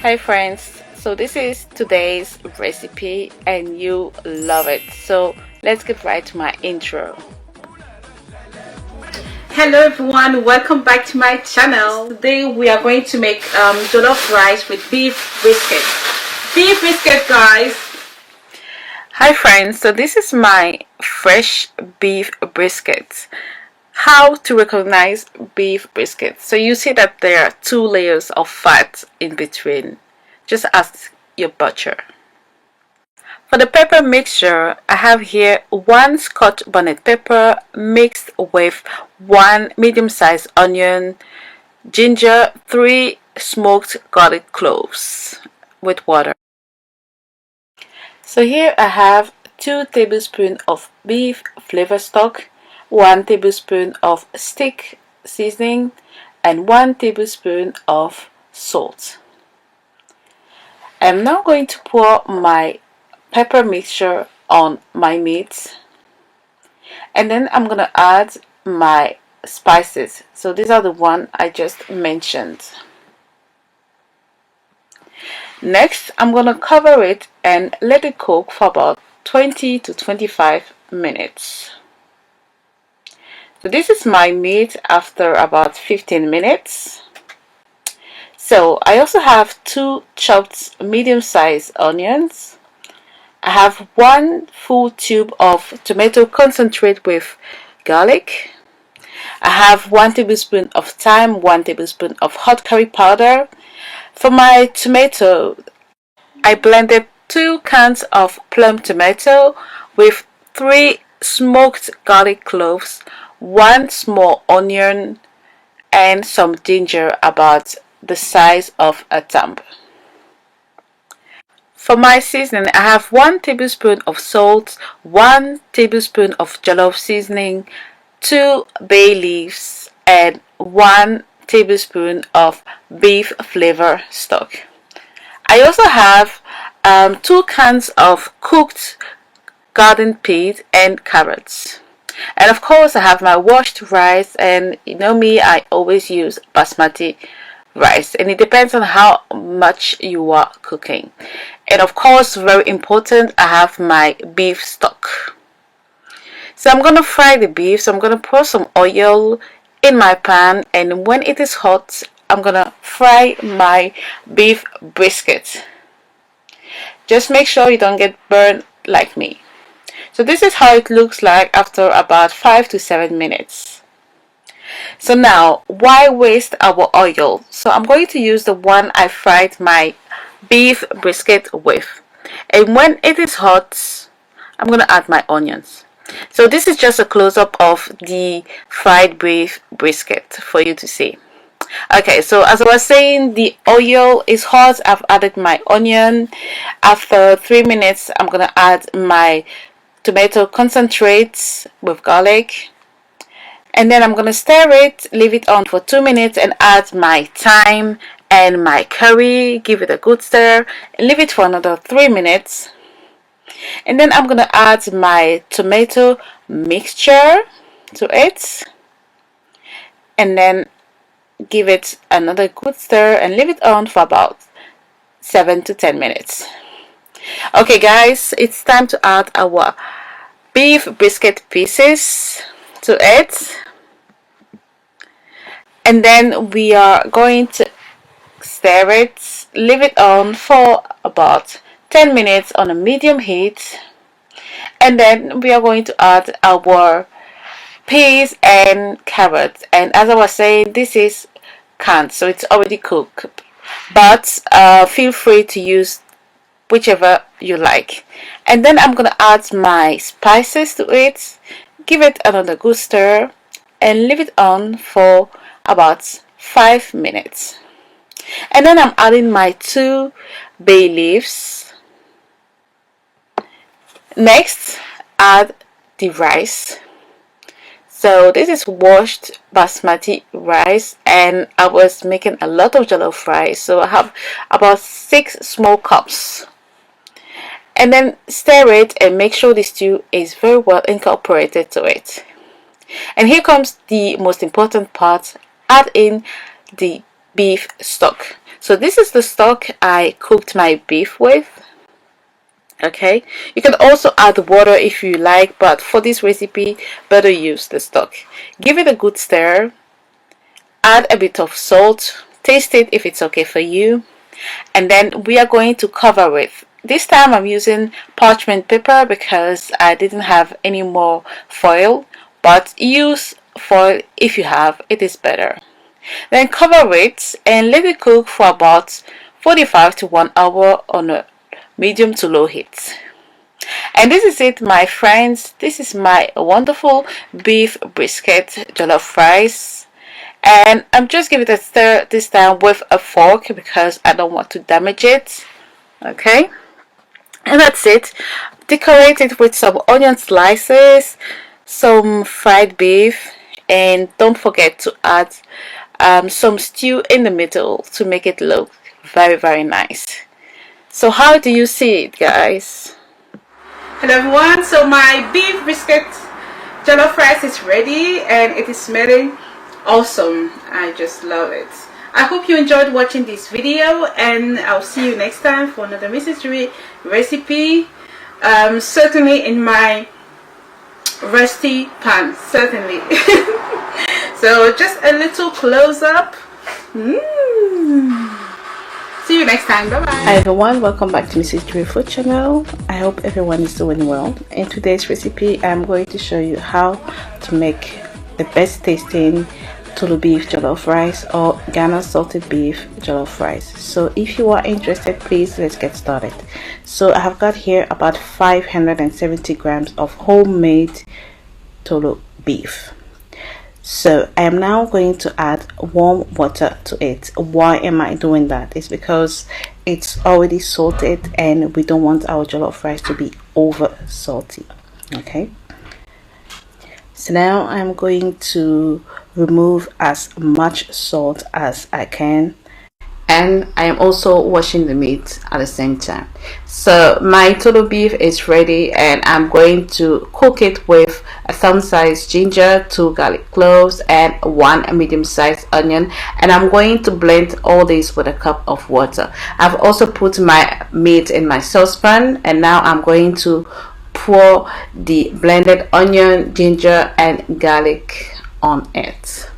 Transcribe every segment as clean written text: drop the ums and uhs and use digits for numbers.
Hi friends, so this is today's recipe and you love it, so let's get right to my intro. Hello everyone, welcome back to my channel. Today we are going to make jollof rice with beef brisket. Beef brisket, guys. Hi friends, so this is my fresh beef brisket. How to recognize beef brisket. So you see that there are 2 layers of fat in between. Just ask your butcher. For the pepper mixture, I have here 1 Scotch bonnet pepper mixed with 1 medium-sized onion, ginger, 3 smoked garlic cloves with water. So here I have 2 tablespoons of beef flavor stock, 1 tablespoon of stick seasoning, and 1 tablespoon of salt. I'm now going to pour my pepper mixture on my meat, and then I'm going to add my spices. So these are the ones I just mentioned. Next, I'm going to cover it and let it cook for about 20 to 25 minutes. So this is my meat after about 15 minutes. So I also have 2 chopped medium-sized onions. I have 1 full tube of tomato concentrate with garlic. I have 1 tablespoon of thyme, 1 tablespoon of hot curry powder. For my tomato, I blended 2 cans of plum tomato with 3 smoked garlic cloves, 1 small onion, and some ginger about the size of a thumb. For my seasoning, I have 1 tablespoon of salt, 1 tablespoon of jollof seasoning, 2 bay leaves, and 1 tablespoon of beef flavor stock. I also have 2 cans of cooked garden peas and carrots. And of course I have my washed rice, and you know me, I always use basmati rice, and it depends on how much you are cooking. And of course, very important, I have my beef stock. So I'm gonna fry the beef. So I'm gonna pour some oil in my pan, and when it is hot, I'm gonna fry my beef brisket. Just make sure you don't get burned like me. So this is how it looks like after about 5 to 7 minutes. So now, why waste our oil? So I'm going to use the one I fried my beef brisket with. And when it is hot, I'm going to add my onions. So this is just a close-up of the fried beef brisket for you to see. Okay, so as I was saying, the oil is hot. I've added my onion. After 3 minutes, I'm going to add my tomato concentrate with garlic, and then I'm gonna stir it, leave it on for 2 minutes, and add my thyme and my curry, give it a good stir, and leave it for another 3 minutes. And then I'm gonna add my tomato mixture to it, and then give it another good stir and leave it on for about 7 to 10 minutes. Okay guys, it's time to add our beef brisket pieces to it, and then we are going to stir it, leave it on for about 10 minutes on a medium heat, and then we are going to add our peas and carrots. And as I was saying, this is canned, so it's already cooked, but feel free to use whichever you like. And then I'm gonna add my spices to it, give it another good stir, and leave it on for about 5 minutes. And then I'm adding my 2 bay leaves. Next, add the rice. So this is washed basmati rice, and I was making a lot of jollof rice, so I have about 6 small cups. And then stir it and make sure the stew is very well incorporated to it. And here comes the most important part: add in the beef stock. So this is the stock I cooked my beef with. Okay, you can also add water if you like, but for this recipe better use the stock. Give it a good stir, add a bit of salt, taste it if it's okay for you, and then we are going to cover it. This time I'm using parchment paper because I didn't have any more foil, but use foil if you have, it is better. Then cover it and let it cook for about 45 to 1 hour on a medium to low heat. And this is it, my friends. This is my wonderful beef brisket jollof rice, and I'm just giving it a stir this time with a fork because I don't want to damage it. Okay, and that's it. Decorate it with some onion slices, some fried beef, and don't forget to add some stew in the middle to make it look very nice. So how do you see it, guys? Hello everyone, so my beef brisket jollof rice is ready and it is smelling awesome. I just love it. I hope you enjoyed watching this video, and I'll see you next time for another mystery recipe, certainly in my rusty pan, certainly. So just a little close-up. See you next time. Bye bye. Hi everyone, welcome back to Mrs. Dre Food channel. I hope everyone is doing well. In today's recipe I'm going to show you how to make the best tasting TOOLO beef jollof rice or Ghana salted beef jollof rice. So if you are interested, please let's get started. So I have got here about 570 grams of homemade TOOLO beef. So I am now going to add warm water to it. Why am I doing that? It's because it's already salted and we don't want our jollof rice to be over salty. Okay, so now I'm going to remove as much salt as I can, and I am also washing the meat at the same time. So my TOOLO beef is ready and I'm going to cook it with a thumb-sized ginger, 2 garlic cloves, and 1 medium-sized onion, and I'm going to blend all this with a cup of water. I've also put my meat in my saucepan, and now I'm going to pour the blended onion, ginger, and garlic on it.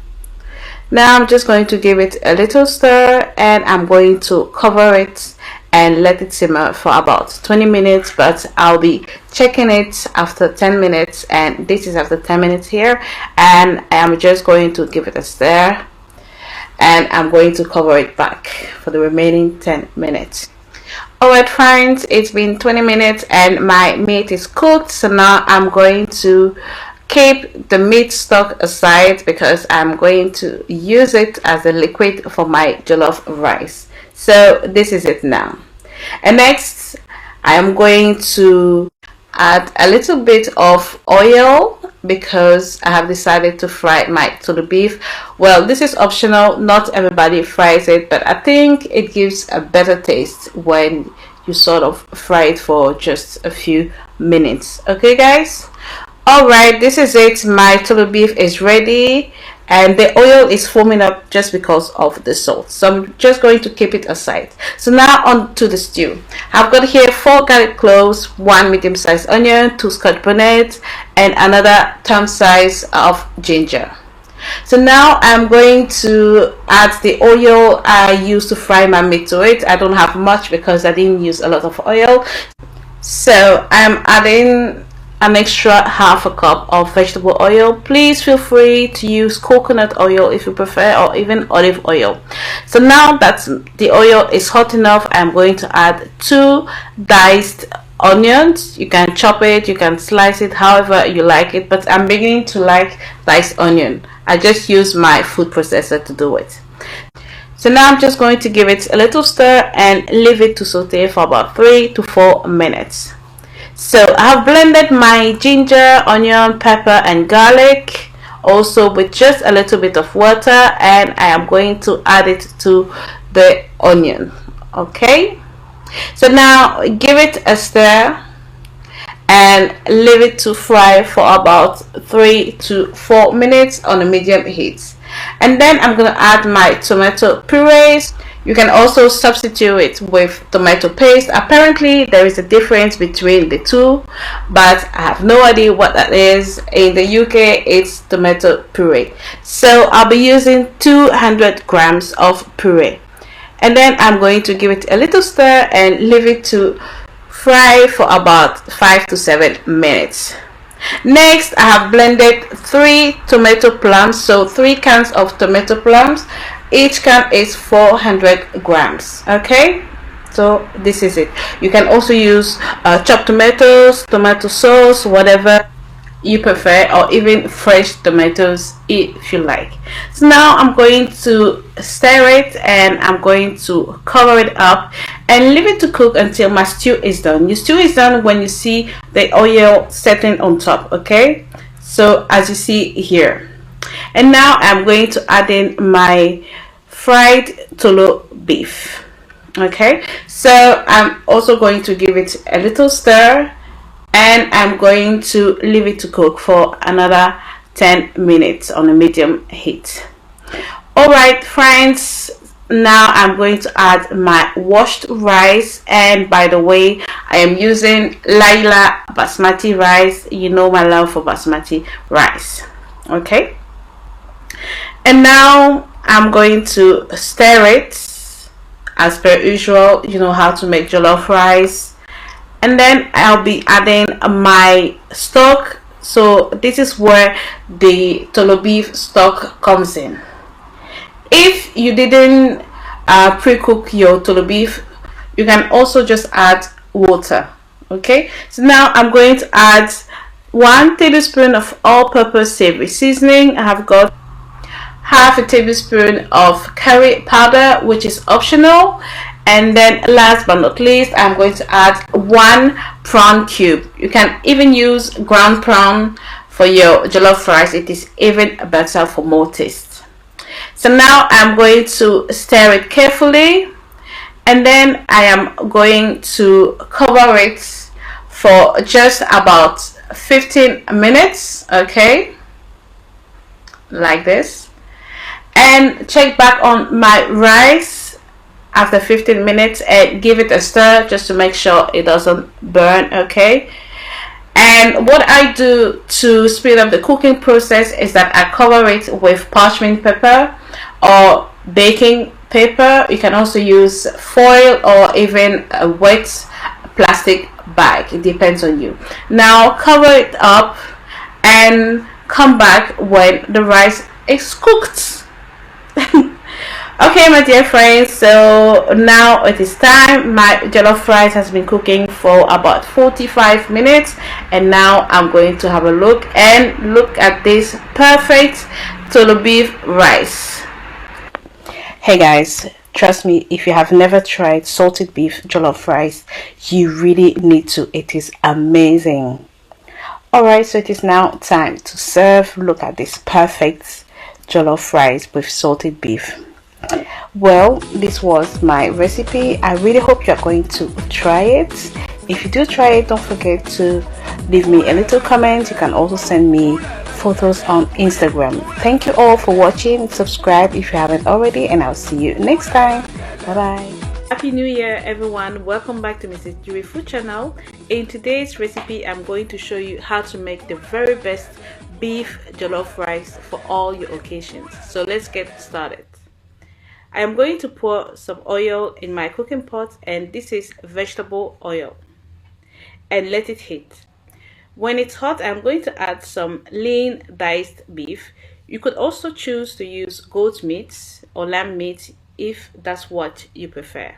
Now I'm just going to give it a little stir and I'm going to cover it and let it simmer for about 20 minutes, but I'll be checking it after 10 minutes, and this is after 10 minutes here, and I'm just going to give it a stir and I'm going to cover it back for the remaining 10 minutes. Alright friends, it's been 20 minutes and my meat is cooked, so now I'm going to keep the meat stock aside because I'm going to use it as a liquid for my jollof rice. So this is it now. And next I am going to add a little bit of oil because I have decided to fry my TOOLO beef. Well, this is optional, not everybody fries it, but I think it gives a better taste when you sort of fry it for just a few minutes. Okay guys, alright, this is it. My TOOLO beef is ready and the oil is foaming up just because of the salt, so I'm just going to keep it aside. So now on to the stew. I've got here 4 garlic cloves, 1 medium-sized onion, 2 scotch bonnet, and another thumb size of ginger. So now I'm going to add the oil I used to fry my meat to it. I don't have much because I didn't use a lot of oil, so I'm adding an extra half a cup of vegetable oil. Please feel free to use coconut oil if you prefer, or even olive oil. So now that the oil is hot enough, I'm going to add 2 diced onions. You can chop it, you can slice it however you like it, but I'm beginning to like diced onion. I just use my food processor to do it. So now I'm just going to give it a little stir and leave it to saute for about 3 to 4 minutes. So I have blended my ginger, onion, pepper, and garlic, also with just a little bit of water, and I am going to add it to the onion. Okay, so now give it a stir and leave it to fry for about 3 to 4 minutes on a medium heat. And then I'm going to add my tomato purees. You can also substitute it with tomato paste. Apparently there is a difference between the two, but I have no idea what that is. In the UK it's tomato puree. So I'll be using 200 grams of puree, and then I'm going to give it a little stir and leave it to fry for about 5 to 7 minutes. Next, I have blended 3 tomato plums, so 3 cans of tomato plums. Each can is 400 grams. Okay, so this is it. You can also use chopped tomatoes, tomato sauce, whatever you prefer, or even fresh tomatoes if you like. So now I'm going to stir it and I'm going to cover it up and leave it to cook until my stew is done. Your stew is done when you see the oil setting on top. Okay, so as you see here, and now I'm going to add in my fried TOOLO beef. Okay, so I'm also going to give it a little stir and I'm going to leave it to cook for another 10 minutes on a medium heat. Alright friends, now I'm going to add my washed rice, and by the way, I am using Laila basmati rice. You know my love for basmati rice. Okay, and now I'm going to stir it as per usual. You know how to make jollof rice. And then I'll be adding my stock. So this is where the TOOLO beef stock comes in. If you didn't pre-cook your TOOLO beef, you can also just add water. Okay, so now I'm going to add 1 tablespoon of all-purpose savory seasoning. I have got half a tablespoon of curry powder, which is optional. And then last but not least, I'm going to add 1 prawn cube. You can even use ground prawn for your jollof rice. It is even better for more taste. So now I'm going to stir it carefully, and then I am going to cover it for just about 15 minutes. Okay, like this, and check back on my rice after 15 minutes and give it a stir just to make sure it doesn't burn. Okay, and what I do to speed up the cooking process is that I cover it with parchment paper or baking paper. You can also use foil or even a wet plastic bag. It depends on you. Now cover it up and come back when the rice is cooked. Okay, my dear friends, so now it is time. My jollof rice has been cooking for about 45 minutes, and now I'm going to have a look at this perfect TOOLO beef rice. Hey guys, trust me, if you have never tried salted beef jollof rice, you really need to. It is amazing. Alright, so it is now time to serve. Look at this perfect jollof rice with salted beef. Well, this was my recipe. I really hope you are going to try it. If you do try it, don't forget to leave me a little comment. You can also send me photos on Instagram. Thank you all for watching. Subscribe if you haven't already, and I'll see you next time. Bye bye. Happy New Year everyone. Welcome back to Mrs. Juri Food Channel. In today's recipe, I'm going to show you how to make the very best beef jollof rice for all your occasions. So let's get started. I am going to pour some oil in my cooking pot, and this is vegetable oil, and let it heat. When it's hot, I'm going to add some lean diced beef. You could also choose to use goat meat or lamb meat if that's what you prefer.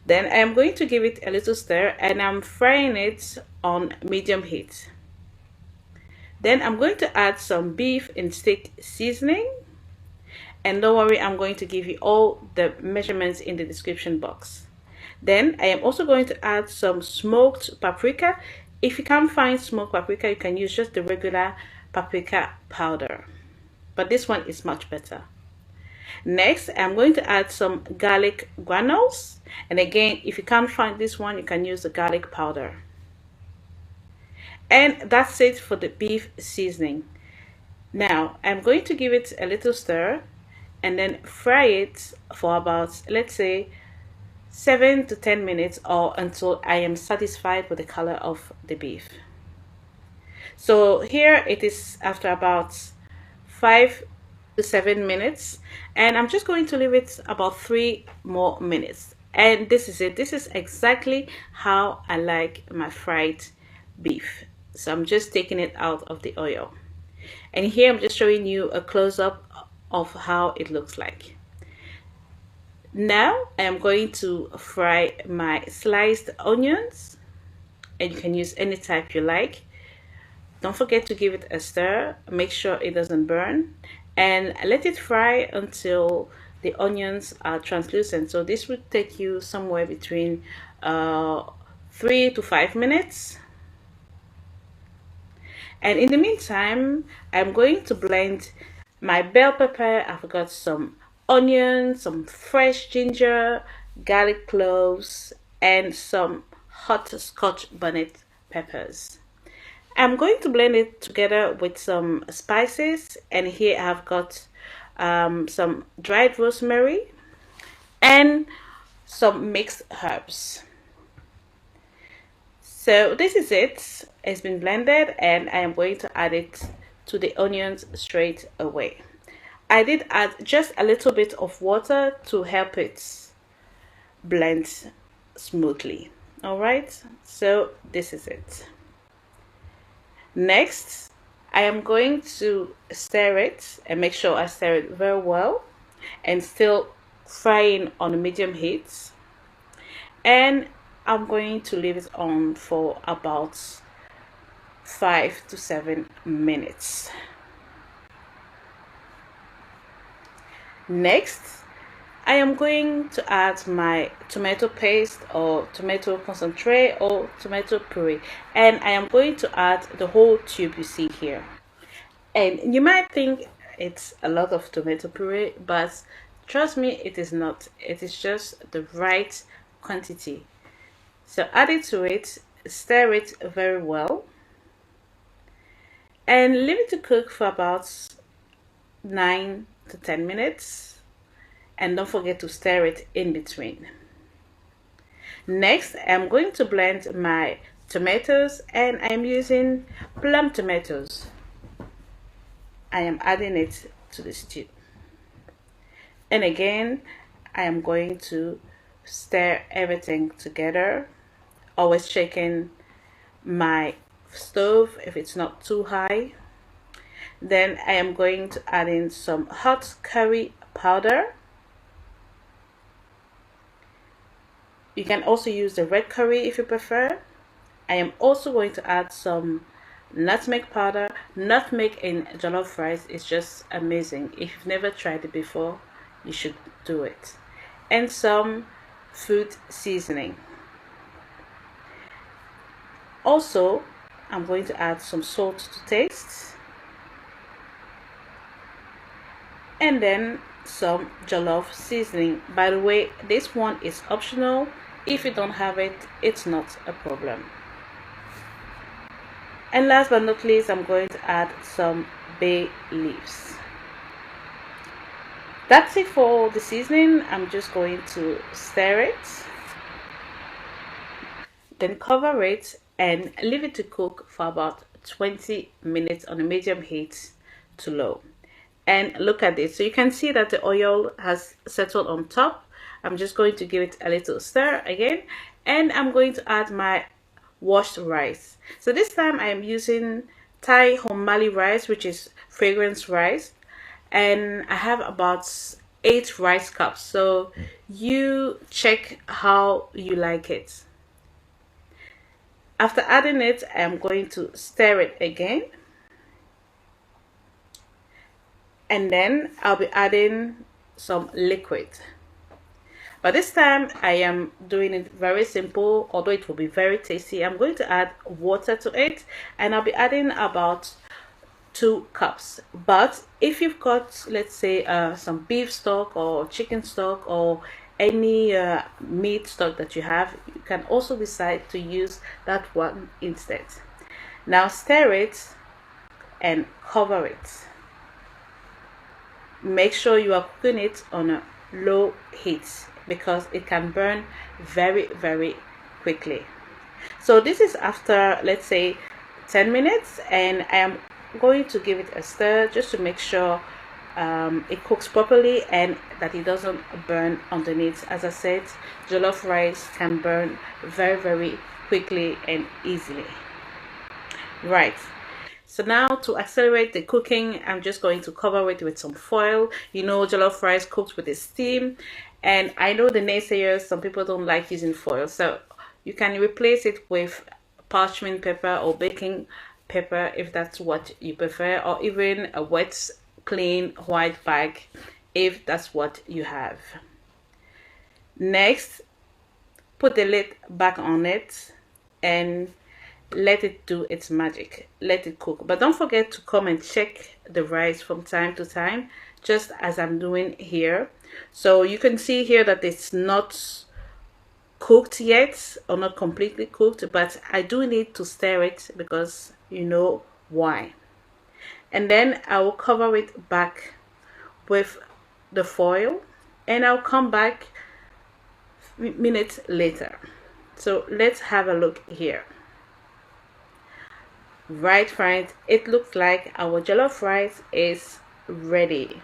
Then I am going to give it a little stir, and I'm frying it on medium heat. Then I'm going to add some beef and steak seasoning. And don't worry, I'm going to give you all the measurements in the description box. Then I am also going to add some smoked paprika. If you can't find smoked paprika, you can use just the regular paprika powder, but this one is much better. Next, I'm going to add some garlic granules, and again, if you can't find this one, you can use the garlic powder. And that's it for the beef seasoning. Now I'm going to give it a little stir, and then fry it for about, let's say, 7 to 10 minutes, or until I am satisfied with the color of the beef. So here it is after about 5 to 7 minutes, and I'm just going to leave it about 3 more minutes. And this is it. This is exactly how I like my fried beef. So I'm just taking it out of the oil. And here I'm just showing you a close-up of how it looks like. Now I am going to fry my sliced onions, and you can use any type you like. Don't forget to give it a stir, make sure it doesn't burn, and let it fry until the onions are translucent. So this would take you somewhere between 3 to 5 minutes. And in the meantime, I'm going to blend my bell pepper. I've got some onions, some fresh ginger, garlic cloves, and some hot Scotch bonnet peppers. I'm going to blend it together with some spices, and here I've got some dried rosemary and some mixed herbs. So this is it. It's been blended, and I am going to add it to the onions straight away. I did add just a little bit of water to help it blend smoothly. All right, so this is it. Next, I am going to stir it and make sure I stir it very well, and still frying on a medium heat. And I'm going to leave it on for about 5 to 7 minutes. Next, I am going to add my tomato paste or tomato concentrate or tomato puree, and I am going to add the whole tube you see here. And you might think it's a lot of tomato puree, but trust me, it is not. It is just the right quantity. So add it to it, stir it very well, and leave it to cook for about 9 to 10 minutes. And don't forget to stir it in between. Next, I'm going to blend my tomatoes, and I'm using plum tomatoes. I am adding it to the stew. And again, I am going to stir everything together, always checking my stove if it's not too high. Then I am going to add in some hot curry powder. You can also use the red curry if you prefer. I am also going to add some nutmeg powder. Nutmeg in jollof rice is just amazing. If you've never tried it before, you should do it. And some food seasoning. Also, I'm going to add some salt to taste. And then some jollof seasoning. By the way, this one is optional. If you don't have it, it's not a problem. And last but not least, I'm going to add some bay leaves. That's it for the seasoning. I'm just going to stir it, then cover it and leave it to cook for about 20 minutes on a medium heat to low. And look at this. So you can see that the oil has settled on top. I'm just going to give it a little stir again, and I'm going to add my washed rice. So this time I am using Thai Homali rice, which is fragrance rice, and I have about 8 rice cups. So you check how you like it. After adding it, I'm going to stir it again. And then I'll be adding some liquid. But this time I am doing it very simple, although it will be very tasty. I'm going to add water to it, and I'll be adding about 2 cups. But if you've got, let's say, some beef stock or chicken stock or any meat stock that you have, you can also decide to use that one instead. Now stir it and cover it. make sure you are cooking it on a low heat because it can burn very, very quickly. So this is after, let's say, 10 minutes, and I am going to give it a stir just to make sure it cooks properly and that it doesn't burn underneath. As I said, jollof rice can burn very, very quickly and easily. Right, so now to accelerate the cooking, I'm just going to cover it with some foil. You know, jollof rice cooks with a steam, and I know the naysayers, some people don't like using foil, so you can replace it with parchment paper or baking paper if that's what you prefer, or even a wet, clean white bag if that's what you have. Next, put the lid back on it and let it do its magic. Let it cook, but don't forget to come and check the rice from time to time, just as I'm doing here. So you can see here that it's not cooked yet, or not completely cooked, but I do need to stir it because you know why. And then I will cover it back with the foil, and I'll come back minutes later. So let's have a look here. Right, friends, it looks like our jollof rice is ready.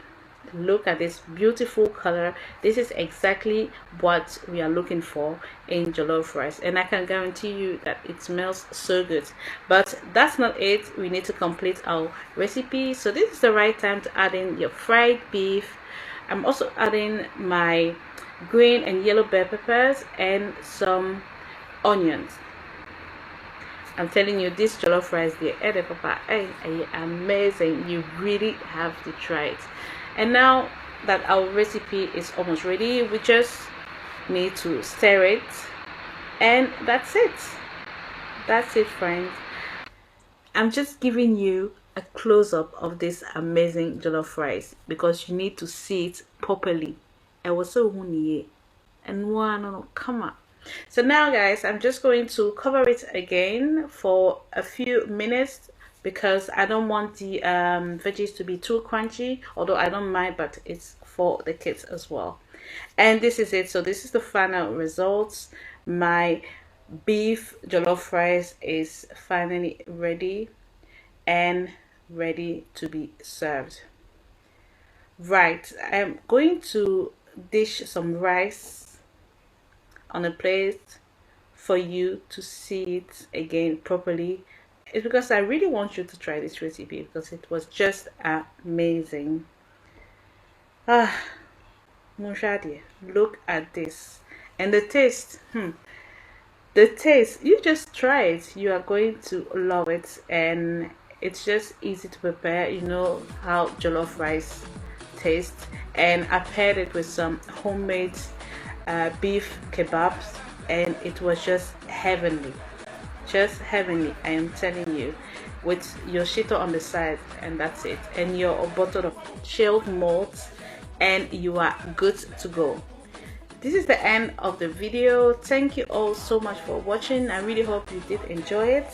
Look at this beautiful color. This is exactly what we are looking for in jollof rice, and I can guarantee you that it smells so good. But that's not it. We need to complete our recipe, so this is the right time to add in your fried beef. I'm also adding my green and yellow bell peppers and some onions. I'm telling you, this jollof rice, the papa, amazing. You really have to try it. And now that our recipe is almost ready, we just need to stir it, and that's it. That's it, friends. I'm just giving you a close-up of this amazing jollof rice because you need to see it properly. I was so hungry, and no, come on. So now, guys, I'm just going to cover it again for a few minutes because I don't want the veggies to be too crunchy, although I don't mind, but it's for the kids as well. And this is it. So this is the final results. My beef jollof rice is finally ready and ready to be served. Right, I'm going to dish some rice on a plate for you to see it again properly. It's because I really want you to try this recipe because it was just amazing. Monshadi, look at this. And the taste, the taste, you just try it, you are going to love it. And it's just easy to prepare. You know how jollof rice tastes, and I paired it with some homemade beef kebabs, and it was just heavenly. Just heavenly, I am telling you, with your shito on the side, and that's it, and your bottle of chilled malt, and you are good to go. This is the end of the video. Thank you all so much for watching. I really hope you did enjoy it.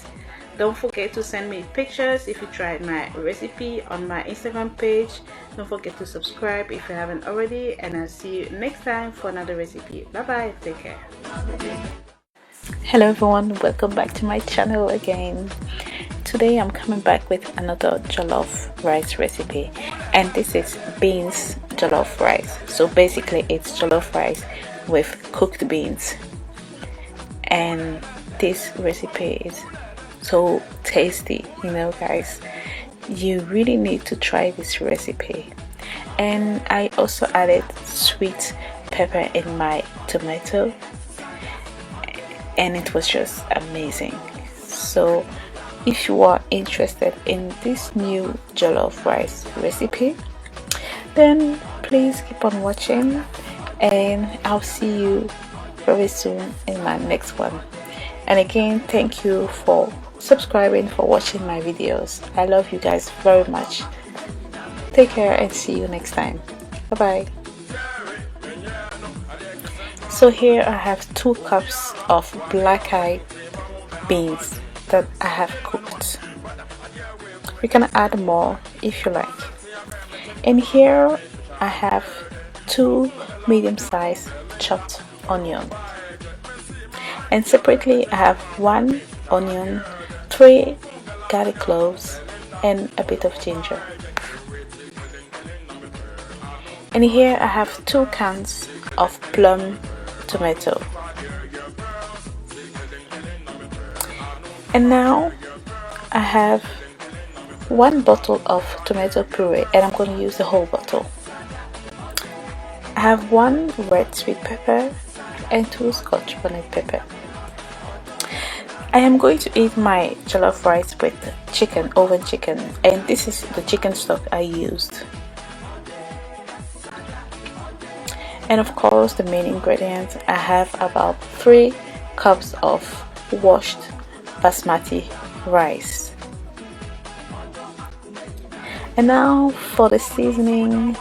Don't forget to send me pictures if you tried my recipe on my Instagram page. Don't forget to subscribe if you haven't already, and I'll see you next time for another recipe. Bye bye, take care. Hello everyone, welcome back to my channel again. Today I'm coming back with another jollof rice recipe, and this is beans jollof rice. So basically it's jollof rice with cooked beans, and this recipe is so tasty, you know guys. You really need to try this recipe. And I also added sweet pepper in my tomato, and it was just amazing. So if you are interested in this new jollof rice recipe, then please keep on watching, and I'll see you very soon in my next one. And again, thank you for subscribing, for watching my videos. I love you guys very much. Take care and see you next time. Bye bye. So here I have 2 cups of black-eyed beans that I have cooked. You can add more if you like. And here I have 2 medium-sized chopped onions, and separately I have 1 onion, 3 garlic cloves, and a bit of ginger. And here I have 2 cans of plum tomato. And now I have 1 bottle of tomato puree, and I'm going to use the whole bottle. I have 1 red sweet pepper and 2 scotch bonnet pepper. I am going to eat my jollof rice with chicken, oven chicken, and this is the chicken stock I used. And of course, the main ingredients, I have about 3 cups of washed basmati rice. And now for the seasoning,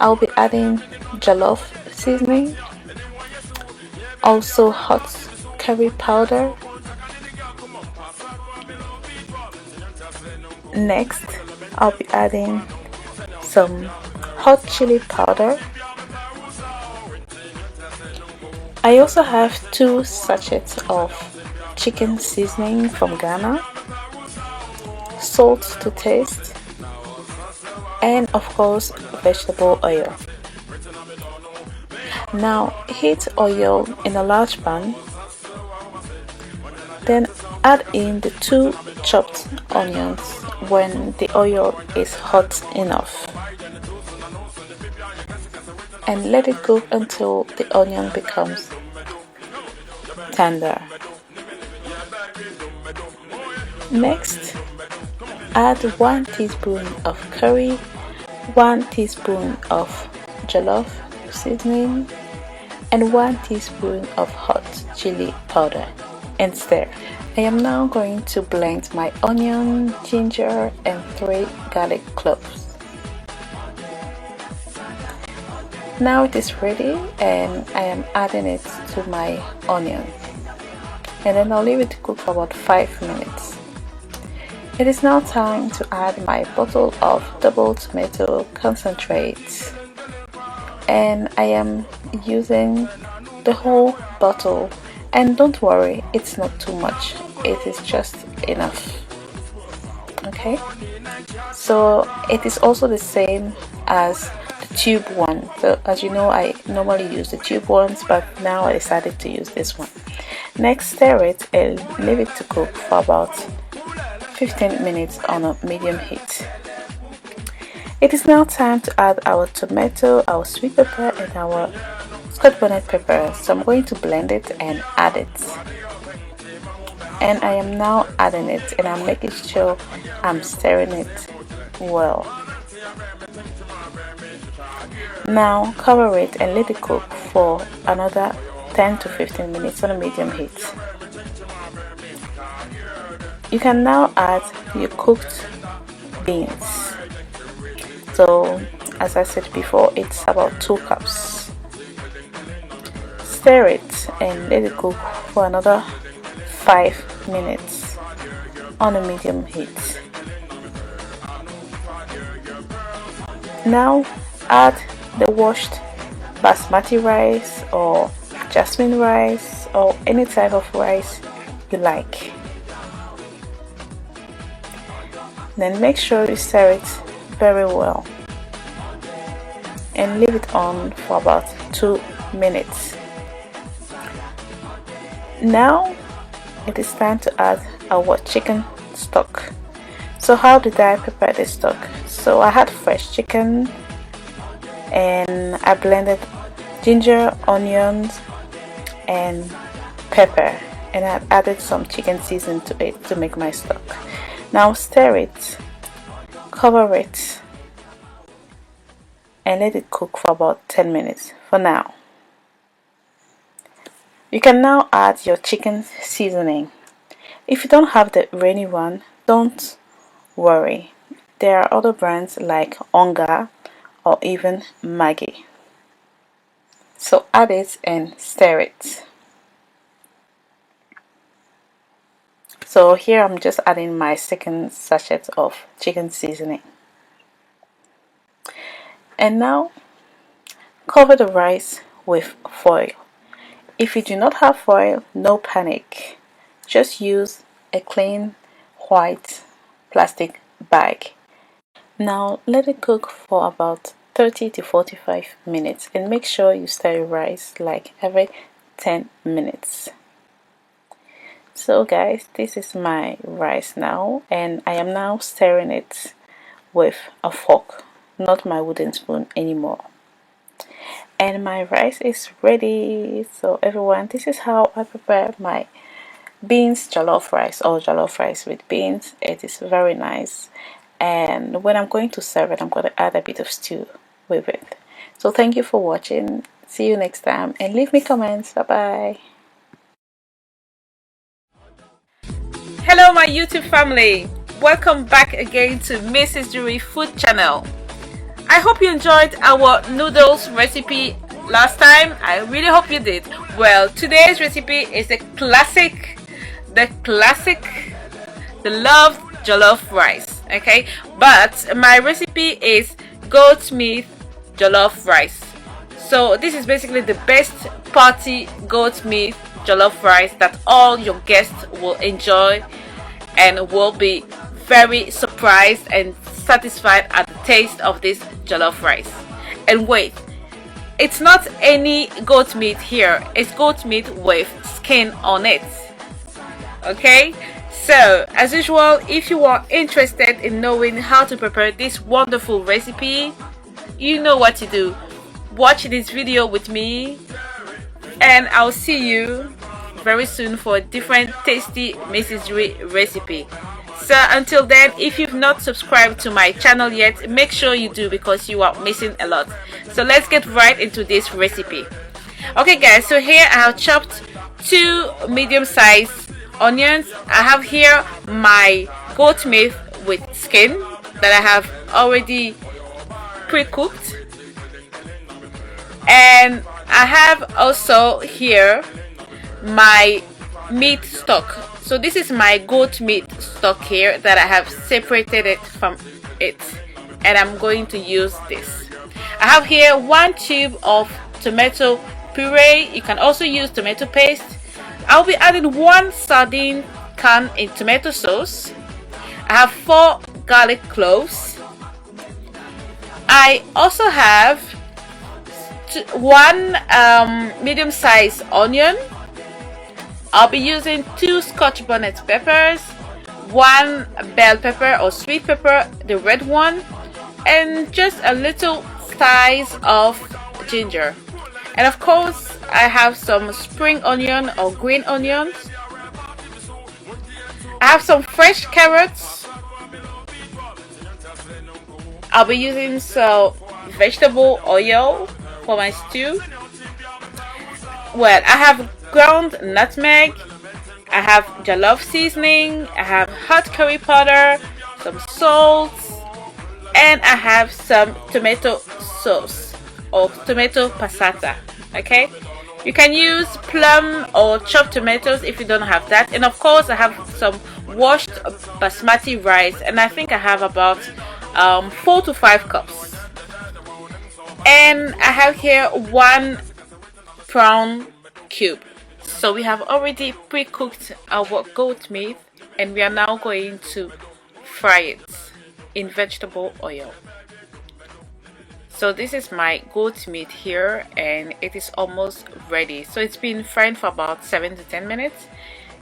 I'll be adding jollof seasoning, also hot curry powder. Next, I'll be adding some hot chili powder. I also have 2 sachets of chicken seasoning from Ghana, salt to taste, and of course vegetable oil. Now heat oil in a large pan, then add in the 2 chopped onions when the oil is hot enough, and let it cook until the onion becomes tender. Next, add 1 teaspoon of curry, 1 teaspoon of jollof seasoning, and 1 teaspoon of hot chili powder, and stir. I am now going to blend my onion, ginger, and 3 garlic cloves. Now it is ready, and I am adding it to my onion, and then I'll leave it to cook for about 5 minutes. It is now time to add my bottle of double tomato concentrate, and I am using the whole bottle, and don't worry, it's not too much, it is just enough. Okay, so it is also the same as the tube one. So as you know, I normally use the tube ones, but now I decided to use this one. Next, stir it and leave it to cook for about 15 minutes on a medium heat. It is now time to add our tomato, our sweet pepper, and our scotch bonnet pepper. So I'm going to blend it and add it. And I am now adding it, and I'm making sure I'm stirring it well. Now cover it and let it cook for another 10 to 15 minutes on a medium heat. You can now add your cooked beans. So as I said before, it's about 2 cups. Stir it and let it cook for another 5 minutes on a medium heat. Now add the washed basmati rice or jasmine rice or any type of rice you like. Then make sure you stir it very well and leave it on for about 2 minutes. Now it is time to add our chicken stock. So how did I prepare this stock? So I had fresh chicken, and I blended ginger, onions, and pepper, and I added some chicken seasoning to it to make my stock. Now stir it, cover it, and let it cook for about 10 minutes for now. You can now add your chicken seasoning. If you don't have the rainy one, don't worry. There are other brands like Onga or even Maggi. So add it and stir it. So here I'm just adding my second sachet of chicken seasoning. And now Cover the rice with foil. If you do not have foil, no panic. Just use a clean white plastic bag. Now let it cook for about 30 to 45 minutes and make sure you stir your rice like every 10 minutes. So guys, this is my rice now, and I am now stirring it with a fork, not my wooden spoon anymore. And my rice is ready. So everyone, this is how I prepare my beans jollof rice, or jollof rice with beans. It is very nice, and when I'm going to serve it, I'm going to add a bit of stew with it. So thank you for watching. See you next time, and leave me comments. Bye bye. Hello my YouTube family, welcome back again to Mrs. Jury Food Channel. I hope you enjoyed our noodles recipe last time. I really hope you did. Well, today's recipe is the loved jollof rice, okay? But my recipe is goat meat jollof rice. So this is basically the best party goat meat jollof rice that all your guests will enjoy and will be very surprised and satisfied at the taste of this jollof rice. And wait, it's not any goat meat here, it's goat meat with skin on it. Okay, so as usual, if you are interested in knowing how to prepare this wonderful recipe, you know what to do. Watch this video with me, and I'll see you very soon for a different tasty Mrs. Jury recipe. So until then, if you've not subscribed to my channel yet, make sure you do, because you are missing a lot. So let's get right into this recipe. Okay guys, so here I have chopped 2 medium-sized onions. I have here my goat meat with skin that I have already pre-cooked, and I have also here my meat stock. So this is my goat meat stock here that I have separated it from it, and I'm going to use this. I have here 1 tube of tomato puree. You can also use tomato paste. I'll be adding 1 sardine can in tomato sauce. I have 4 garlic cloves. I also have 1 medium-sized onion. I'll be using 2 Scotch bonnet peppers, 1 bell pepper or sweet pepper, the red one, and just a little slice of ginger. And of course, I have some spring onion or green onions. I have some fresh carrots. I'll be using some vegetable oil for my stew. Well, I have ground nutmeg, I have jollof seasoning, I have hot curry powder, some salt, and I have some tomato sauce or tomato passata. Okay, you can use plum or chopped tomatoes if you don't have that. And of course, I have some washed basmati rice, and I think I have about 4 to 5 cups. And I have here 1 prawn cube. So we have already pre-cooked our goat meat, and we are now going to fry it in vegetable oil. So this is my goat meat here, and it is almost ready. So it's been frying for about 7 to 10 minutes,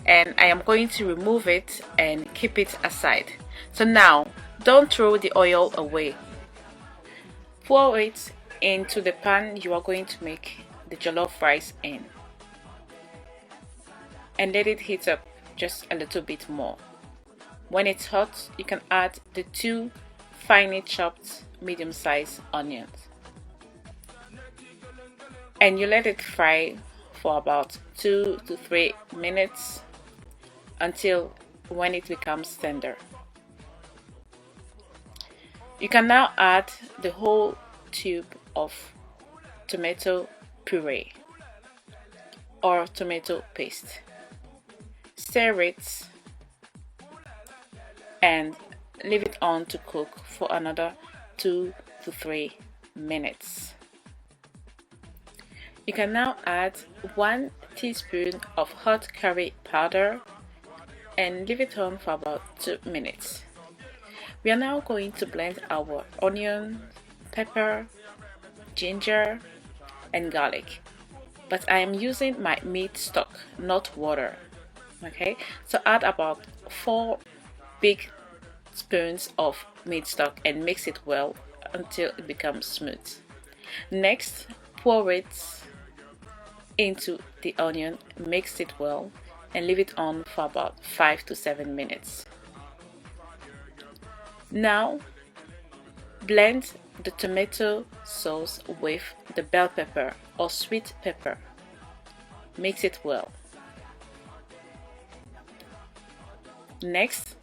and I am going to remove it and keep it aside. So now, don't throw the oil away. Pour it into the pan you are going to make the jollof rice in, and let it heat up just a little bit more. When it's hot, you can add the 2 finely chopped medium-sized onions, and you let it fry for about 2 to 3 minutes until when it becomes tender. You can now add the whole tube of tomato puree or tomato paste. Stir it and leave it on to cook for another 2 to 3 minutes. You can now add 1 teaspoon of hot curry powder and leave it on for about 2 minutes. We are now going to blend our onion, pepper, ginger and garlic, but I am using my meat stock, not water. Okay, so add about 4 big spoons of meat stock and mix it well until it becomes smooth. Next, pour it into the onion, mix it well and leave it on for about 5 to 7 minutes. Now blend the tomato sauce with the bell pepper or sweet pepper. Mix it well. Next,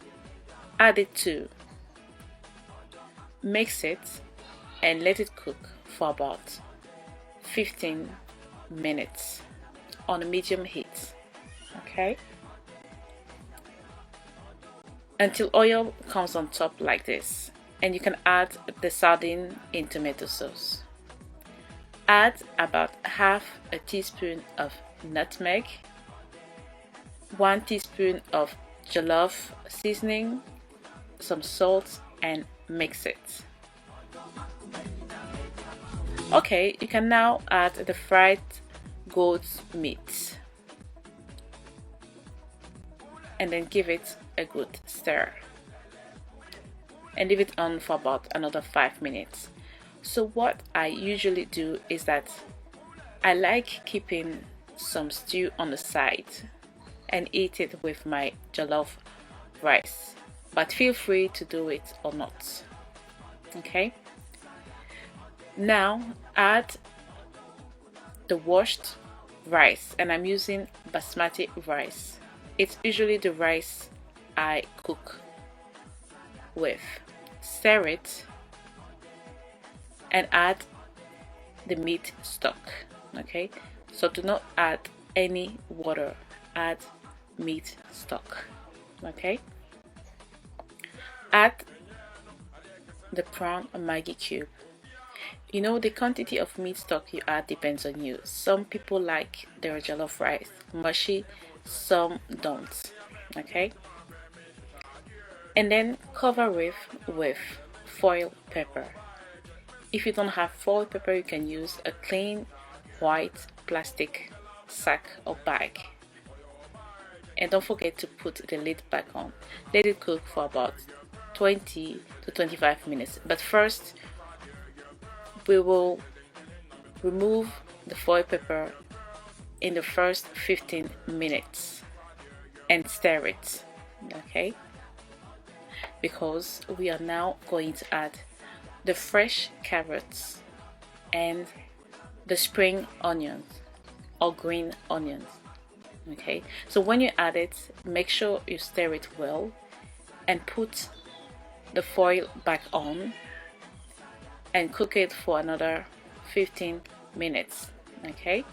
add it to. Mix it and let it cook for about 15 minutes on a medium heat. Okay, until oil comes on top like this, and you can add the sardine in tomato sauce. Add about half a teaspoon of nutmeg, 1 teaspoon of jollof seasoning, some salt and mix it. Okay, you can now add the fried goat meat and then give it a good stir and leave it on for about another 5 minutes. So what I usually do is that I like keeping some stew on the side and eat it with my jollof rice, but feel free to do it or not. Okay, now add the washed rice, and I'm using basmati rice. It's usually the rice I cook with. Stir it and add the meat stock. Okay, so do not add any water, add meat stock. Okay, add the prawn Maggi cube. You know, the quantity of meat stock you add depends on you. Some people like their jollof rice mushy, some don't. Okay, and then cover with foil paper. If you don't have foil paper, you can use a clean white plastic sack or bag. And don't forget to put the lid back on. Let it cook for about 20 to 25 minutes. But first, we will remove the foil paper in the first 15 minutes and stir it. Okay, because we are now going to add the fresh carrots and the spring onions or green onions. Okay, so when you add it, make sure you stir it well and put the foil back on and cook it for another 15 minutes. Okay,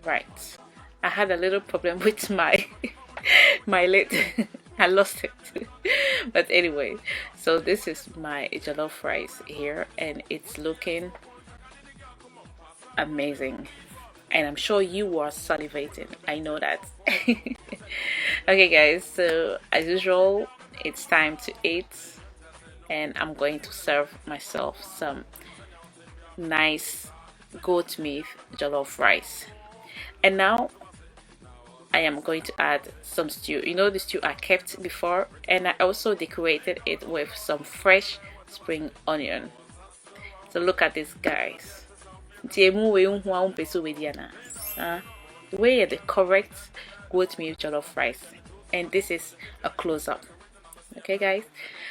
right, I had a little problem with my my lid. I lost it. But anyway, so this is my jollof rice here and it's looking amazing, and I'm sure you are salivating, I know that. Okay guys, so as usual, it's time to eat, and I'm going to serve myself some nice goat meat jollof rice. And now I am going to add some stew. You know, the stew I kept before, and I also decorated it with some fresh spring onion. So look at this, guys. The way the correct goat meat jollof rice, and this is a close-up. Okay guys,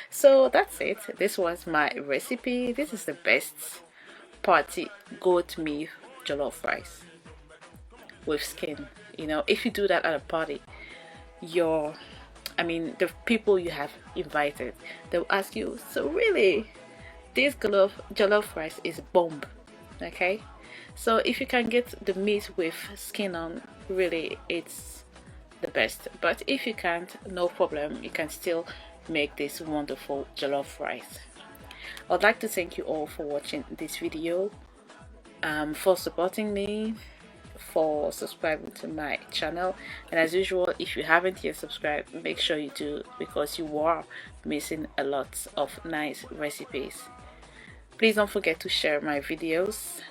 so that's it. This was my recipe. This is the best party goat meat jollof rice with skin. You know, if you do that at a party, the people you have invited, they'll ask you, so really, this jollof rice is bomb. Okay, so if you can get the meat with skin on, really it's the best. But if you can't, no problem, you can still make this wonderful jollof rice. I'd like to thank you all for watching this video. for supporting me, for subscribing to my channel, and as usual, if you haven't yet subscribed, make sure you do, because you are missing a lot of nice recipes. Please don't forget to share my videos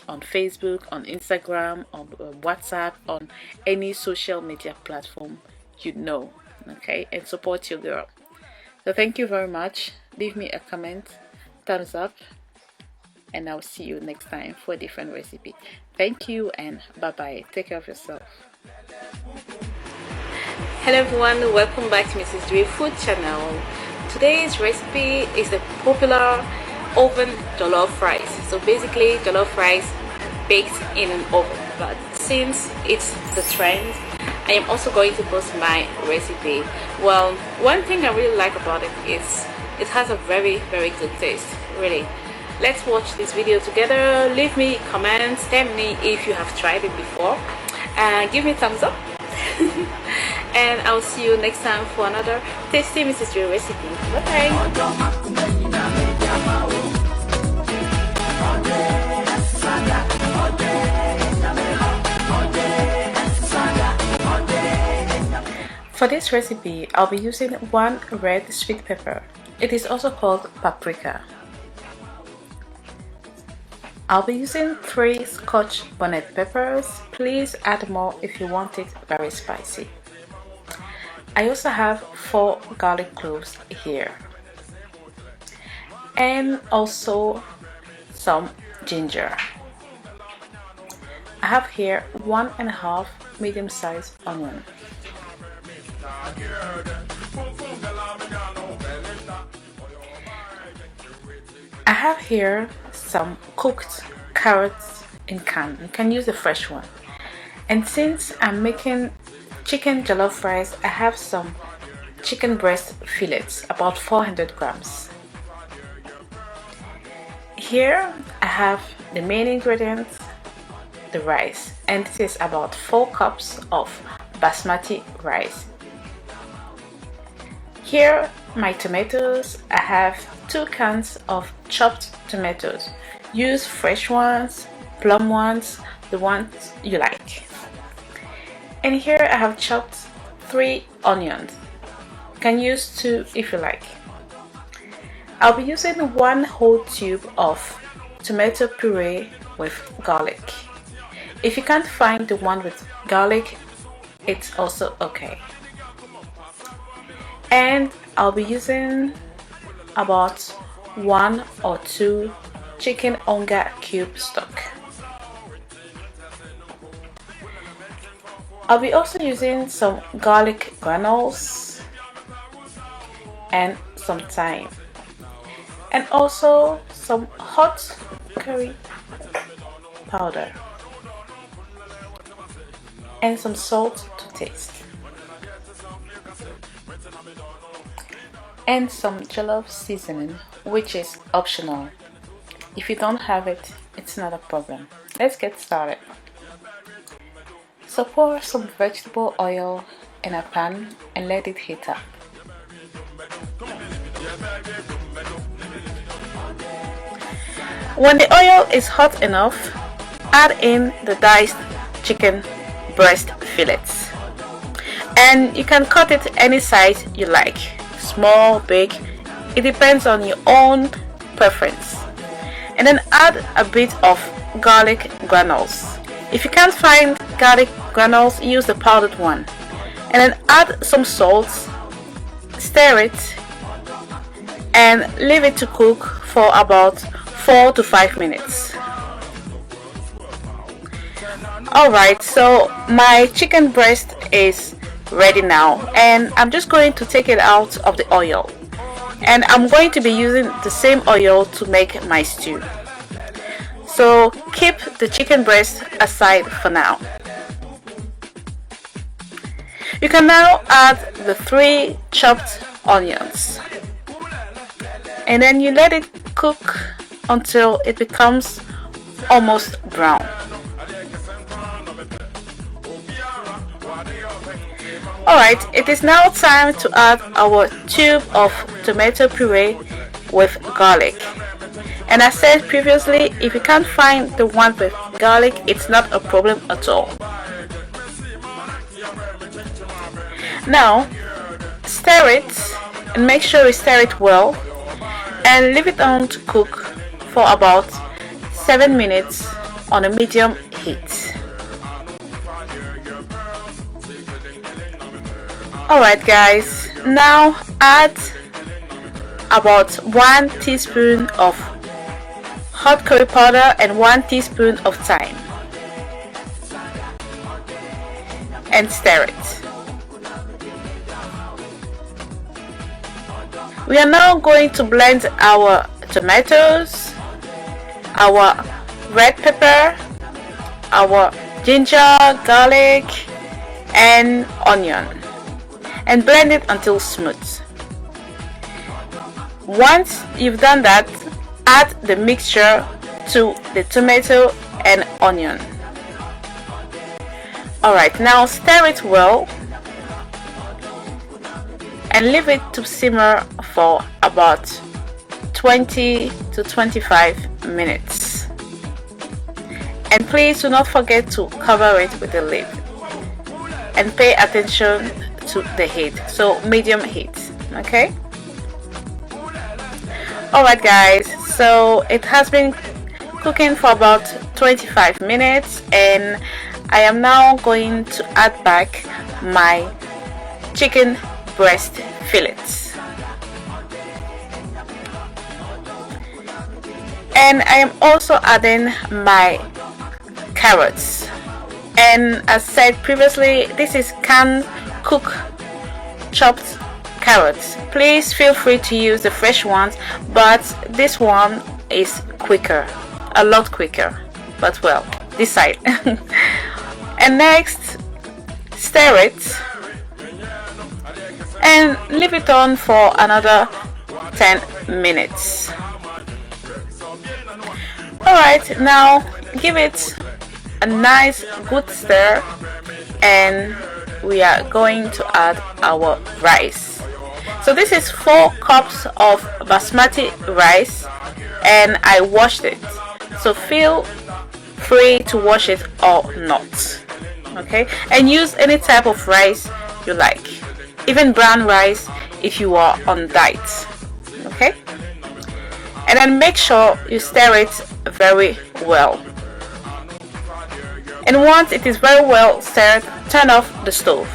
on Facebook, on Instagram, on WhatsApp, on any social media platform you know, okay, and support your girl. So thank you very much. Leave me a comment, thumbs up, and I'll see you next time for a different recipe. Thank you and bye bye. Take care of yourself. Hello everyone, welcome back to Mrs. Dre Food channel. Today's recipe is the popular oven jollof rice. So basically jollof rice baked in an oven, but since it's the trend, I am also going to post my recipe. Well, one thing I really like about it is it has a very good taste, really. Let's watch this video together. Leave me comments, tell me if you have tried it before, and give me a thumbs up. And I'll see you next time for another tasty Mrs. Dre recipe. Bye bye. For this recipe, I'll be using 1 red sweet pepper. It is also called paprika. I'll be using 3 Scotch bonnet peppers. Please add more if you want it very spicy. I also have 4 garlic cloves here. And also some ginger. I have here 1½ medium-sized onion. I have here some cooked carrots in can. You can use a fresh one. And since I'm making chicken jollof rice, I have some chicken breast fillets, about 400 grams. Here I have the main ingredients, the rice, and this is about 4 cups of basmati rice. Here my tomatoes, I have 2 cans of chopped tomatoes. Use fresh ones, plum ones, the ones you like. And here I have chopped 3 onions. You can use 2 if you like. I'll be using 1 whole tube of tomato puree with garlic. If you can't find the one with garlic, it's also okay. And I'll be using about 1 or 2 chicken onga cube stock. I'll be also using some garlic granules and some thyme, and also some hot curry powder and some salt to taste, and some jollof seasoning, which is optional. If you don't have it, it's not a problem. Let's get started. So pour some vegetable oil in a pan and let it heat up. When the oil is hot enough, add in the diced chicken breast fillets. And you can cut it any size you like, small, big, it depends on your own preference. And then add a bit of garlic granules. If you can't find garlic granules, use the powdered one. And then add some salt, stir it, and leave it to cook for about 4 to 5 minutes. Alright, so my chicken breast is ready now, and I'm just going to take it out of the oil. And I'm going to be using the same oil to make my stew. So keep the chicken breast aside for now. You can now add the 3 chopped onions. And then you let it cook until it becomes almost brown. Alright, it is now time to add our tube of tomato puree with garlic. And I said previously, if you can't find the one with garlic, it's not a problem at all. Now stir it and make sure you stir it well and leave it on to cook for about 7 minutes on a medium heat. Alright guys, now add about 1 teaspoon of hot curry powder and 1 teaspoon of thyme and stir it. We are now going to blend our tomatoes, our red pepper, our ginger, garlic and onion, and blend it until smooth. Once you've done that, add the mixture to the tomato and onion. Alright, now stir it well and leave it to simmer for about 20 to 25 minutes. And please do not forget to cover it with the lid and pay attention to the heat, so medium heat. Okay. Alright guys, so it has been cooking for about 25 minutes and I am now going to add back my chicken breast fillets. And I am also adding my carrots. And as said previously, this is canned cooked chopped carrots. Please feel free to use the fresh ones, but this one is quicker, a lot quicker, but well, decide. And next, stir it and leave it on for another 10 minutes. Alright, now give it a nice good stir and we are going to add our rice. So this is 4 cups of basmati rice and I washed it, so feel free to wash it or not. Okay, and use any type of rice you like, even brown rice if you are on diet. Okay, and then make sure you stir it very well, and once it is very well stirred, turn off the stove.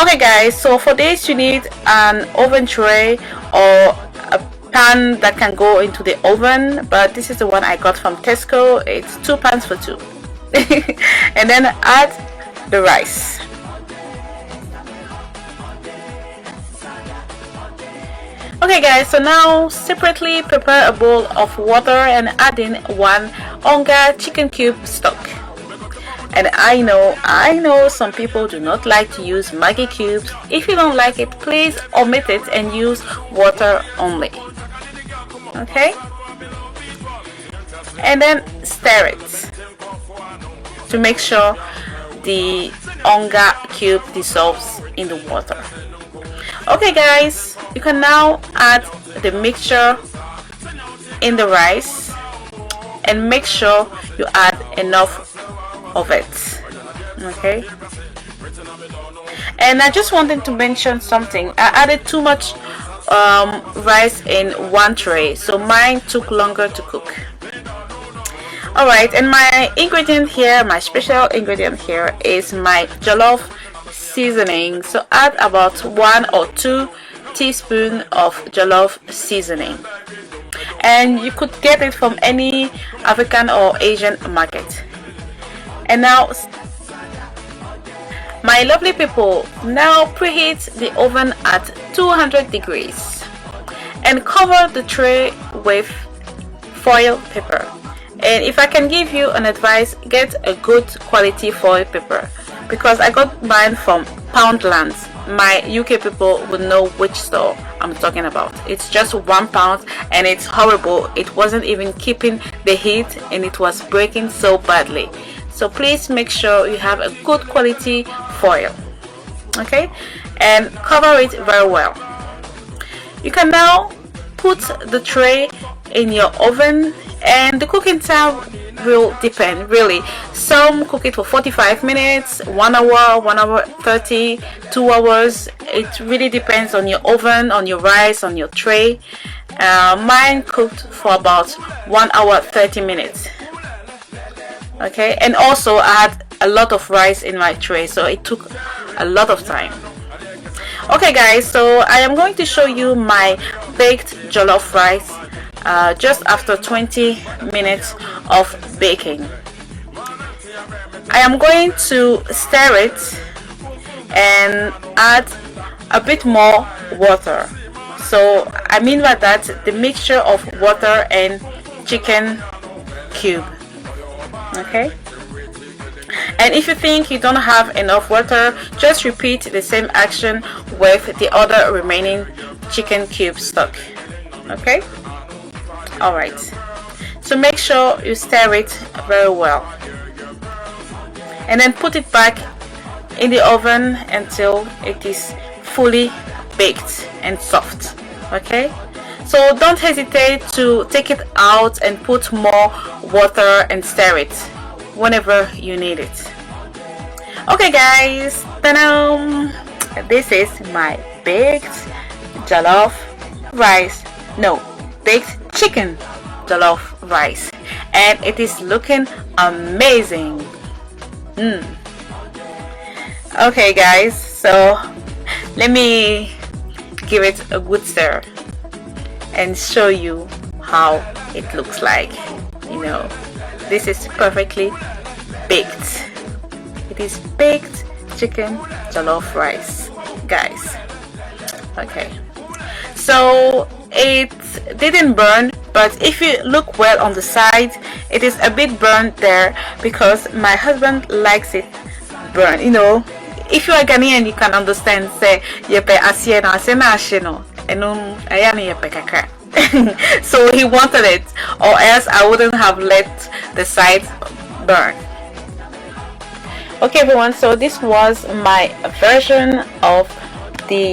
Okay guys, so for this you need an oven tray or a pan that can go into the oven, but this is the one I got from Tesco. It's 2 pans for 2. And then add the rice. Okay guys, so now separately prepare a bowl of water and add in 1 onga chicken cube stock. And I know some people do not like to use Maggi cubes. If you don't like it, please omit it and use water only. Okay, and then stir it to make sure the onga cube dissolves in the water. Okay guys, you can now add the mixture in the rice and make sure you add enough of it. Okay, and I just wanted to mention something. I added too much rice in 1 tray, so mine took longer to cook. Alright, and my ingredient here, my special ingredient here is my jollof seasoning. So add about 1 or 2 teaspoons of jollof seasoning, and you could get it from any African or Asian market. And now, my lovely people, now preheat the oven at 200 degrees and cover the tray with foil paper. And if I can give you an advice, get a good quality foil paper, because I got mine from Poundland. My UK people would know which store I'm talking about. It's just £1 and it's horrible. It wasn't even keeping the heat and it was breaking so badly. So please make sure you have a good quality foil. Okay, and cover it very well. You can now put the tray in your oven, and the cooking time will depend really. Some cook it for 45 minutes, 1 hour, 1 hour 30, 2 hours. It really depends on your oven, on your rice, on your tray. Mine cooked for about 1 hour 30 minutes. Okay, and also I had a lot of rice in my tray, so it took a lot of time. Okay guys, so I am going to show you my baked jollof rice just after 20 minutes of baking. I am going to stir it and add a bit more water. So I mean by that, the mixture of water and chicken cube. Okay, and if you think you don't have enough water, just repeat the same action with the other remaining chicken cube stock. Okay, all right, so make sure you stir it very well and then put it back in the oven until it is fully baked and soft. Okay, so don't hesitate to take it out and put more water and stir it whenever you need it. Okay guys, this is my baked jollof rice, no, baked chicken jollof rice, and it is looking amazing. Okay guys, so let me give it a good stir and show you how it looks like. You know, this is perfectly baked. It is baked chicken jollof rice, guys. Okay, so it didn't burn, but if you look well on the side, it is a bit burnt there because my husband likes it burnt. You know, if you are Ghanaian, you can understand. Say yepe asieno asena asheno enum ayani yepe kakra. So he wanted it, or else I wouldn't have let the sides burn. Okay everyone, so this was my version of the